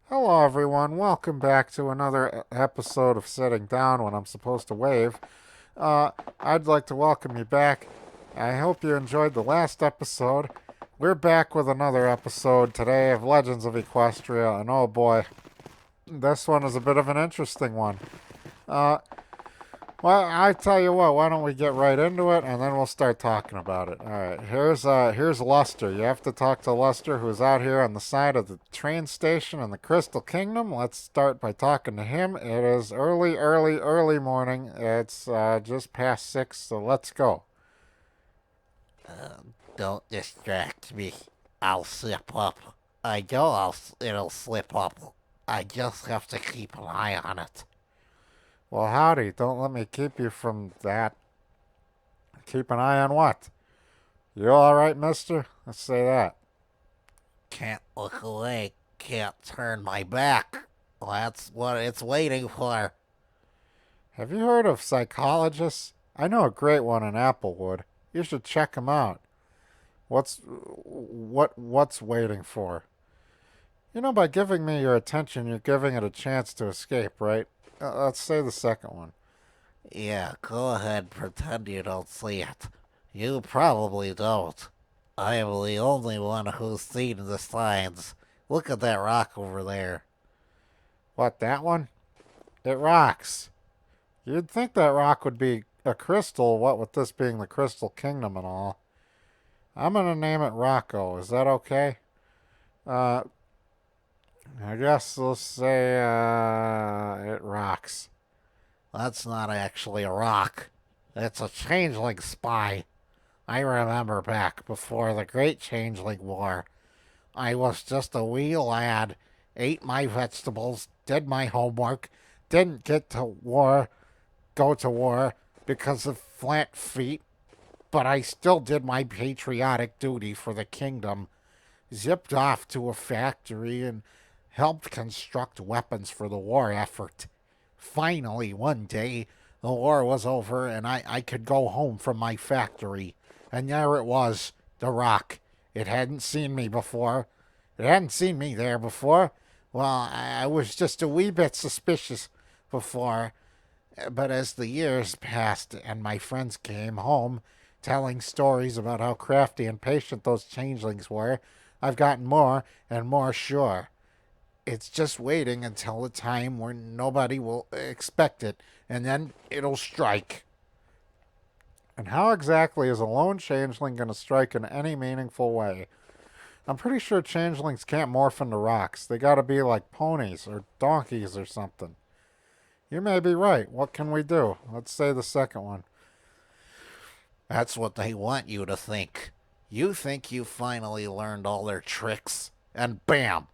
Hello, everyone. Welcome back to another episode of Sitting Down When I'm Supposed to Wave. I'd like to welcome you back. I hope you enjoyed the last episode. We're back with another episode today of Legends of Equestria, and oh boy, this one is a bit of an interesting one. Uh, well, I tell you what, why don't we get right into it and then we'll start talking about it. All right, here's Luster. You have to talk to Luster, who's out here on the side of the train station in the Crystal Kingdom. Let's start by talking to him. It is early morning. It's just past 6, so let's go. Don't distract me. I'll slip up. I know it'll slip up. I just have to keep an eye on it. Well, howdy. Don't let me keep you from that. Keep an eye on what? You all right, mister? Let's say that. Can't look away. Can't turn my back. That's what it's waiting for. Have you heard of psychologists? I know a great one in Applewood. You should check him out. What's waiting for? You know, by giving me your attention, you're giving it a chance to escape, right? Let's say the second one. Yeah, go ahead, pretend you don't see it. You probably don't. I am the only one who's seen the signs. Look at that rock over there. What, that one? It rocks. You'd think that rock would be a crystal, what with this being the Crystal Kingdom and all. I'm gonna name it Rocco. Is that okay? Uh, I guess let's say it rocks. That's not actually a rock. It's a changeling spy. I remember back before the Great Changeling War. I was just a wee lad, ate my vegetables, did my homework, didn't go to war because of flat feet, but I still did my patriotic duty for the kingdom. Zipped off to a factory and helped construct weapons for the war effort. Finally, one day, the war was over and I could go home from my factory. And there it was, the rock. It hadn't seen me before. It hadn't seen me there before. Well, I was just a wee bit suspicious before. But as the years passed and my friends came home telling stories about how crafty and patient those changelings were, I've gotten more and more sure. It's just waiting until the time where nobody will expect it, and then it'll strike. And how exactly is a lone changeling going to strike in any meaningful way? I'm pretty sure changelings can't morph into rocks. They gotta be like ponies or donkeys or something. You may be right. What can we do? Let's say the second one. That's what they want you to think. You think you finally learned all their tricks, and bam!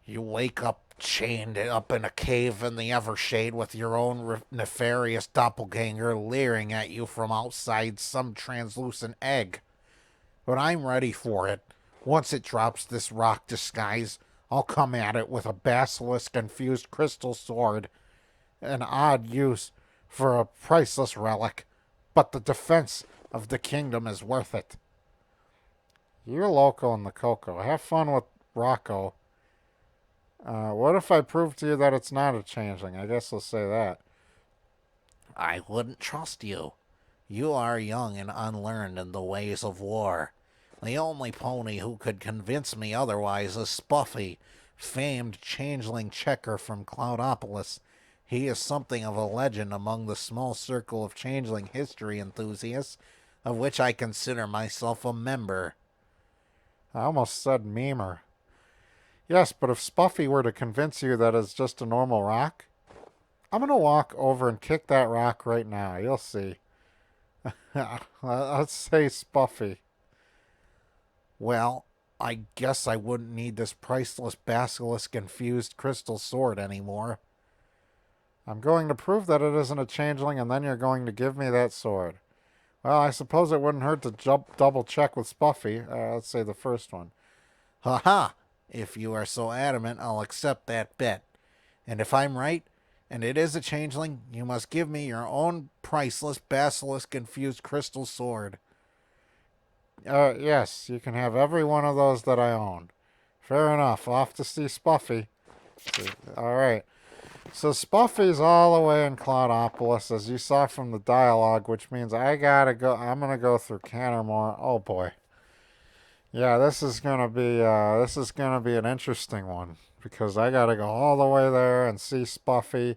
You wake up chained up in a cave in the Evershade with your own nefarious doppelganger leering at you from outside some translucent egg. But I'm ready for it. Once it drops this rock disguise, I'll come at it with a basilisk-infused crystal sword. An odd use for a priceless relic, but the defense of the kingdom is worth it. You're Loco and the Coco. Have fun with Rocco. What if I prove to you that it's not a changeling? I guess I'll say that. I wouldn't trust you. You are young and unlearned in the ways of war. The only pony who could convince me otherwise is Spuffy, famed changeling checker from Cloudopolis. He is something of a legend among the small circle of changeling history enthusiasts, of which I consider myself a member. I almost said memer. Yes, but if Spuffy were to convince you that it's just a normal rock, I'm gonna walk over and kick that rock right now. You'll see. Let's say Spuffy. Well, I guess I wouldn't need this priceless basilisk infused crystal sword anymore. I'm going to prove that it isn't a changeling, and then you're going to give me that sword. Well, I suppose it wouldn't hurt to double check with Spuffy. Let's say the first one. Ha ha! If you are so adamant, I'll accept that bet. And if I'm right, and it is a changeling, you must give me your own priceless basilisk infused crystal sword. Yes, you can have every one of those that I own. Fair enough. Off to see Spuffy. All right. So Spuffy's all the way in Cloudopolis, as you saw from the dialogue, which means I gotta go. I'm gonna go through Cantermore. Oh boy. Yeah, this is gonna be an interesting one because I gotta go all the way there and see Spuffy,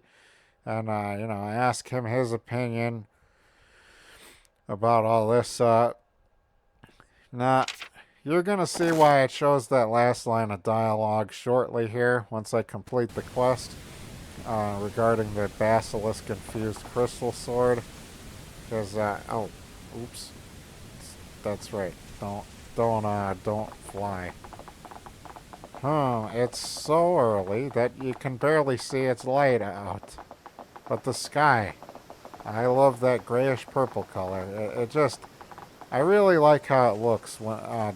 and ask him his opinion about all this. Now you're gonna see why it shows that last line of dialogue shortly here once I complete the quest regarding the basilisk infused crystal sword. Because oops, that's right. Don't fly. Huh, it's so early that you can barely see its light out. But the sky, I love that grayish purple color. It just, I really like how it looks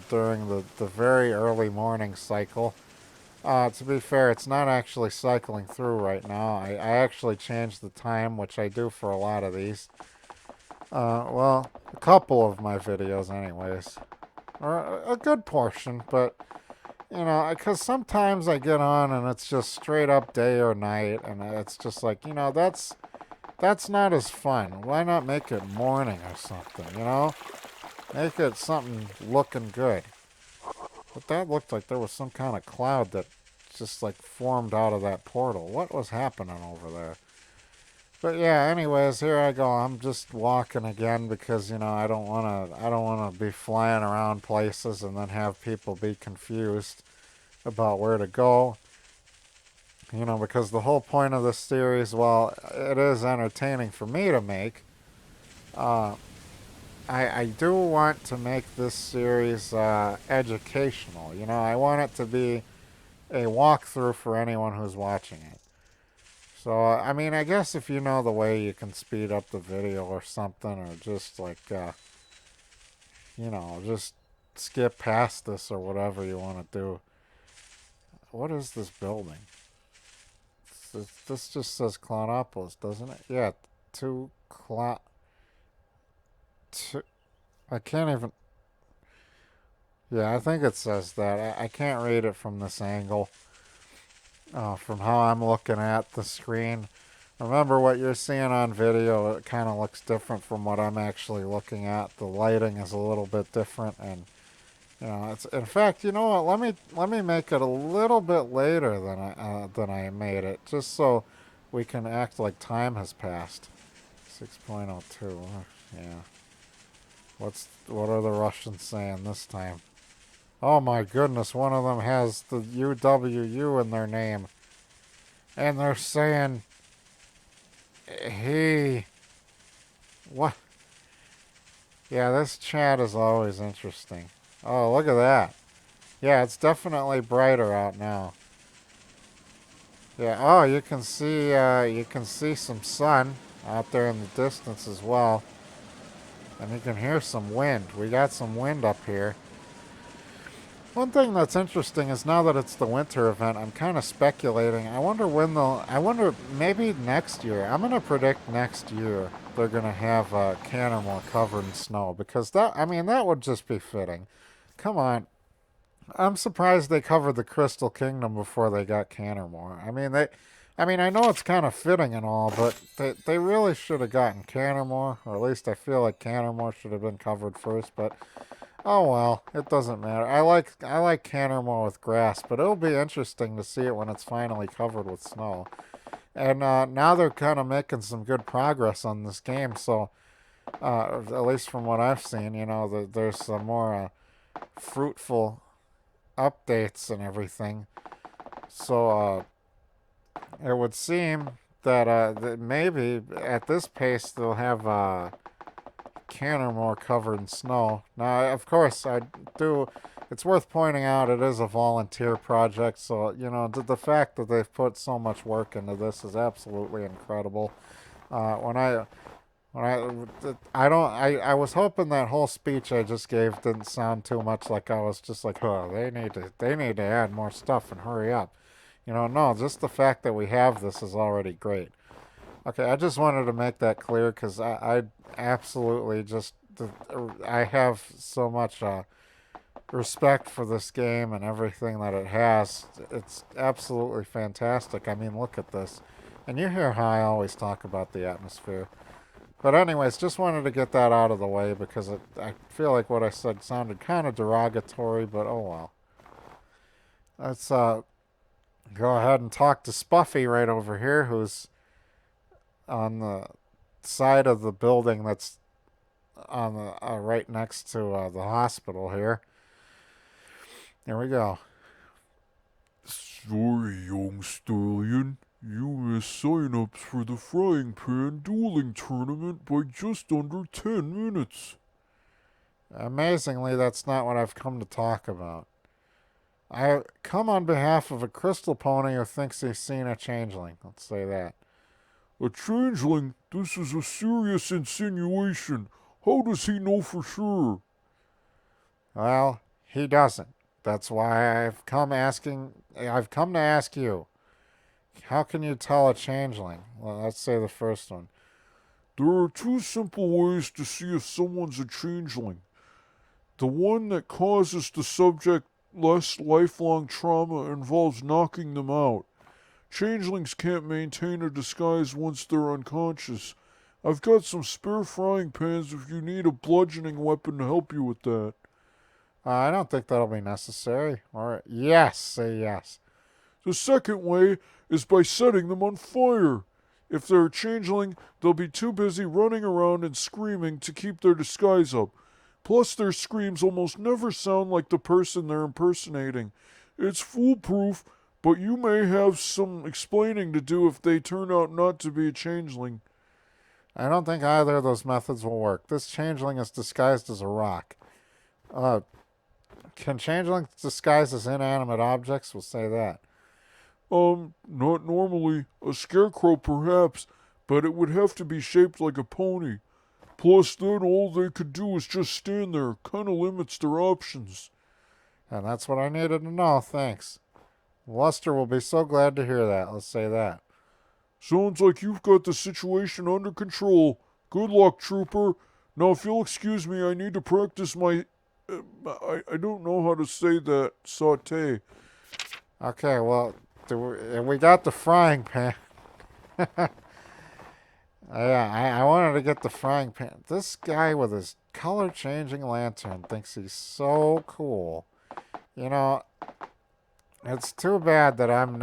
during the very early morning cycle. To be fair, it's not actually cycling through right now. I actually changed the time, which I do for a lot of these. Well, a couple of my videos anyways. Or a good portion, but because sometimes I get on and it's just straight up day or night, and it's just like, that's not as fun. Why not make it morning or something? Make it something looking good. But that looked like there was some kind of cloud that just like formed out of that portal. What was happening over there? But yeah, anyways, here I go. I'm just walking again because I don't wanna be flying around places and then have people be confused about where to go. Because the whole point of this series, while it is entertaining for me to make, uh, I do want to make this series educational. I want it to be a walkthrough for anyone who's watching it. So, I mean, I guess if you know the way you can speed up the video or something, or just like, just skip past this or whatever you want to do. What is this building? This just says Clownopolis, doesn't it? Yeah, two Clown. Two. I can't even. Yeah, I think it says that. I can't read it from this angle. From how I'm looking at the screen. Remember what you're seeing on video, it kind of looks different from what I'm actually looking at. The lighting is a little bit different, and it's, in fact, you know what? Let me make it a little bit later than I made it, just so we can act like time has passed. 6.02. Yeah. What are the Russians saying this time? Oh my goodness, one of them has the UWU in their name. And they're saying he. What? Yeah, this chat is always interesting. Oh, look at that. Yeah, it's definitely brighter out now. Yeah, oh, you can see some sun out there in the distance as well. And you can hear some wind. We got some wind up here. One thing that's interesting is now that it's the winter event, I'm kind of speculating. I wonder maybe next year. I'm going to predict next year they're going to have Cantermore covered in snow because that would just be fitting. Come on. I'm surprised they covered the Crystal Kingdom before they got Cantermore. I know it's kind of fitting and all, but they really should have gotten Cantermore, or at least I feel like Cantermore should have been covered first, but oh well, it doesn't matter. I like Cantermore with grass, but it'll be interesting to see it when it's finally covered with snow. And now they're kind of making some good progress on this game, so at least from what I've seen, there's some more fruitful updates and everything. So it would seem that maybe at this pace they'll have Cantermore covered in snow. Now, of course, I do. It's worth pointing out it is a volunteer project, so the fact that they've put so much work into this is absolutely incredible. When I was hoping that whole speech I just gave didn't sound too much like I was just like, oh, they need to add more stuff and hurry up. No, just the fact that we have this is already great. Okay, I just wanted to make that clear because I absolutely just I have so much respect for this game and everything that it has. It's absolutely fantastic. I mean, look at this. And you hear how I always talk about the atmosphere. But anyways, just wanted to get that out of the way because I feel like what I said sounded kind of derogatory, but oh well. Let's go ahead and talk to Spuffy right over here, who's on the side of the building that's on the right next to the hospital here. Here we go. Sorry, young stallion. You missed sign-ups for the Frying Pan Dueling Tournament by just under 10 minutes. Amazingly, that's not what I've come to talk about. I come on behalf of a crystal pony who thinks he's seen a changeling. Let's say that. A changeling? This is a serious insinuation. How does he know for sure? Well, he doesn't. That's why I've come to ask you. How can you tell a changeling? Well, let's say the first one. There are two simple ways to see if someone's a changeling. The one that causes the subject less lifelong trauma involves knocking them out. Changelings can't maintain a disguise once they're unconscious. I've got some spare frying pans if you need a bludgeoning weapon to help you with that. I don't think that'll be necessary. Or yes, say yes. The second way is by setting them on fire. If they're a changeling, they'll be too busy running around and screaming to keep their disguise up. Plus, their screams almost never sound like the person they're impersonating. It's foolproof, but you may have some explaining to do if they turn out not to be a changeling. I don't think either of those methods will work. This changeling is disguised as a rock. Can changelings disguise as inanimate objects? We'll say that. Not normally. A scarecrow, perhaps, but it would have to be shaped like a pony. Plus, then all they could do is just stand there. Kinda limits their options. And that's what I needed to know, thanks. Luster will be so glad to hear that, let's say that. Sounds like you've got the situation under control. Good luck, trooper. Now, if you'll excuse me, I need to practice my... I don't know how to say that. Saute. Okay, well, we got the frying pan. Yeah, I wanted to get the frying pan. This guy with his color-changing lantern thinks he's so cool. You know, it's too bad that I'm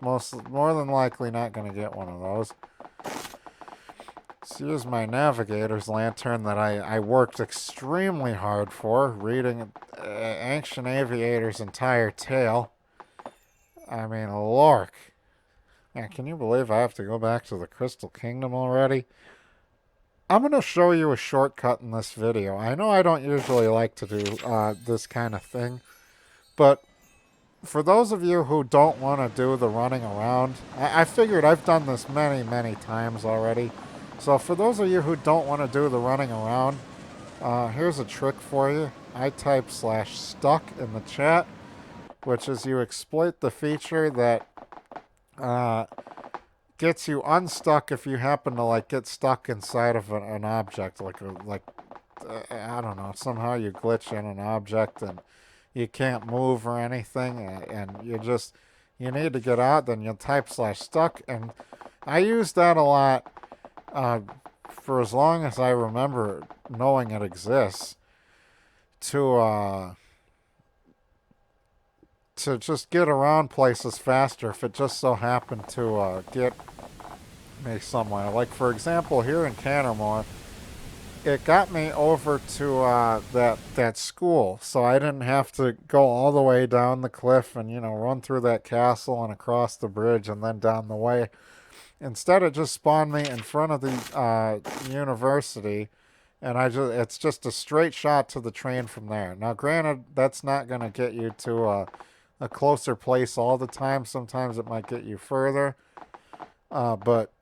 more than likely not going to get one of those. Let's use my navigator's lantern that I worked extremely hard for, reading Ancient Aviator's entire tale. I mean, Lork. Man, can you believe I have to go back to the Crystal Kingdom already? I'm going to show you a shortcut in this video. I know I don't usually like to do this kind of thing, but for those of you who don't want to do the running around, I figured I've done this many, many times already. So for those of you who don't want to do the running around, here's a trick for you. I type /stuck in the chat, which is you exploit the feature that gets you unstuck if you happen to get stuck inside of an object, I don't know, somehow you glitch in an object and you can't move or anything, and you need to get out. Then you type /stuck, and I use that a lot for as long as I remember knowing it exists to just get around places faster if it just so happened to get me somewhere. Like, for example, here in Cantermore, it got me over to that school, so I didn't have to go all the way down the cliff and, run through that castle and across the bridge and then down the way. Instead, it just spawned me in front of the university, and it's just a straight shot to the train from there. Now, granted, that's not going to get you to a closer place all the time. Sometimes it might get you further, but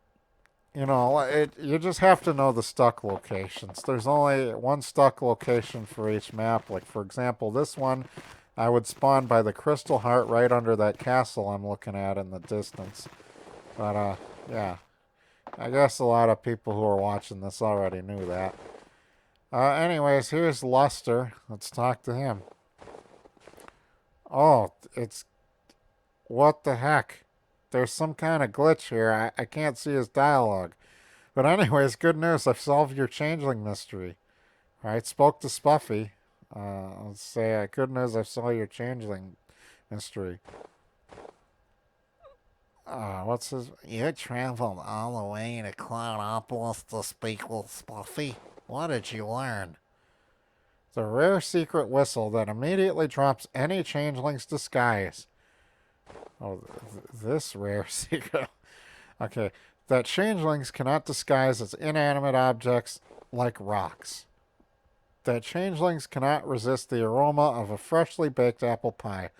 you just have to know the stuck locations. There's only one stuck location for each map. Like, for example, this one, I would spawn by the Crystal Heart right under that castle I'm looking at in the distance. But, yeah. I guess a lot of people who are watching this already knew that. Anyways, here's Luster. Let's talk to him. Oh, it's... What the heck? There's some kind of glitch here. I can't see his dialogue. But anyways, good news. I've solved your changeling mystery. Alright, spoke to Spuffy. Let's say, good news. I've solved your changeling mystery. What's his... You traveled all the way to Cloudopolis to speak with Spuffy? What did you learn? The rare secret whistle that immediately drops any changeling's disguise. Oh, this rare secret. Okay. That changelings cannot disguise as inanimate objects like rocks. That changelings cannot resist the aroma of a freshly baked apple pie.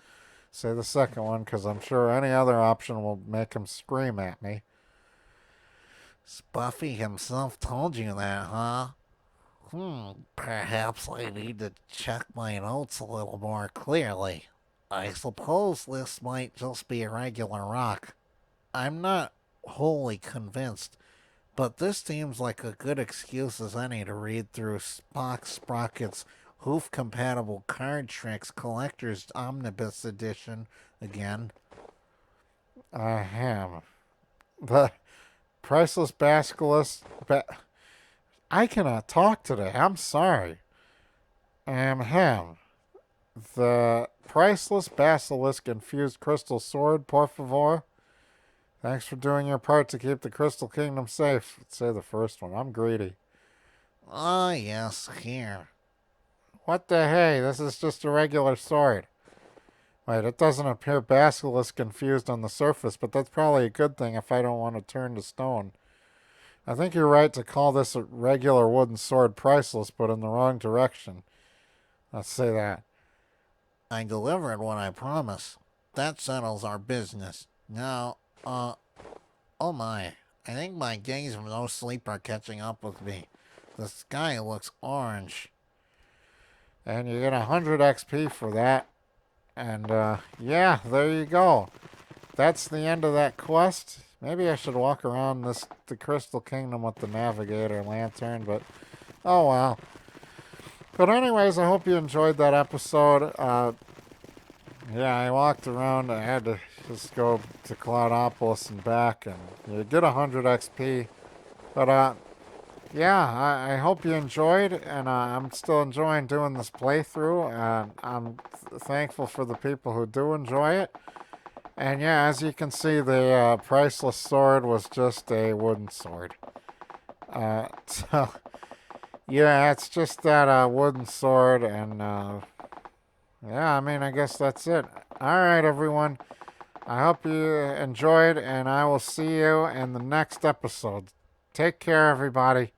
Say the second one, because I'm sure any other option will make him scream at me. Spuffy himself told you that, huh? Perhaps I need to check my notes a little more clearly. I suppose this might just be a regular rock. I'm not wholly convinced, but this seems like a good excuse as any to read through Spock Sprocket's hoof-compatible card tricks collector's omnibus edition again. Ahem. The priceless basilisk... I cannot talk today. I'm sorry. Ahem. The priceless basilisk-infused crystal sword, por favor. Thanks for doing your part to keep the Crystal Kingdom safe. Let's say the first one. I'm greedy. Ah, yes, here. What the hey? This is just a regular sword. Wait, it doesn't appear basilisk infused on the surface, but that's probably a good thing if I don't want to turn to stone. I think you're right to call this a regular wooden sword priceless, but in the wrong direction. Let's say that. I delivered what I promised. That settles our business. Now, oh my. I think my days of no sleep are catching up with me. The sky looks orange. And you get 100 XP for that. And, yeah, there you go. That's the end of that quest. Maybe I should walk around the Crystal Kingdom with the Navigator Lantern, but oh well. But anyways, I hope you enjoyed that episode. Yeah, I walked around. I had to just go to Cloudopolis and back, and you get 100 XP. But, yeah, I hope you enjoyed, and I'm still enjoying doing this playthrough, and I'm thankful for the people who do enjoy it. And yeah, as you can see, the priceless sword was just a wooden sword. So, yeah, it's just that wooden sword, and yeah, I mean, I guess that's it. Alright, everyone. I hope you enjoyed, and I will see you in the next episode. Take care, everybody.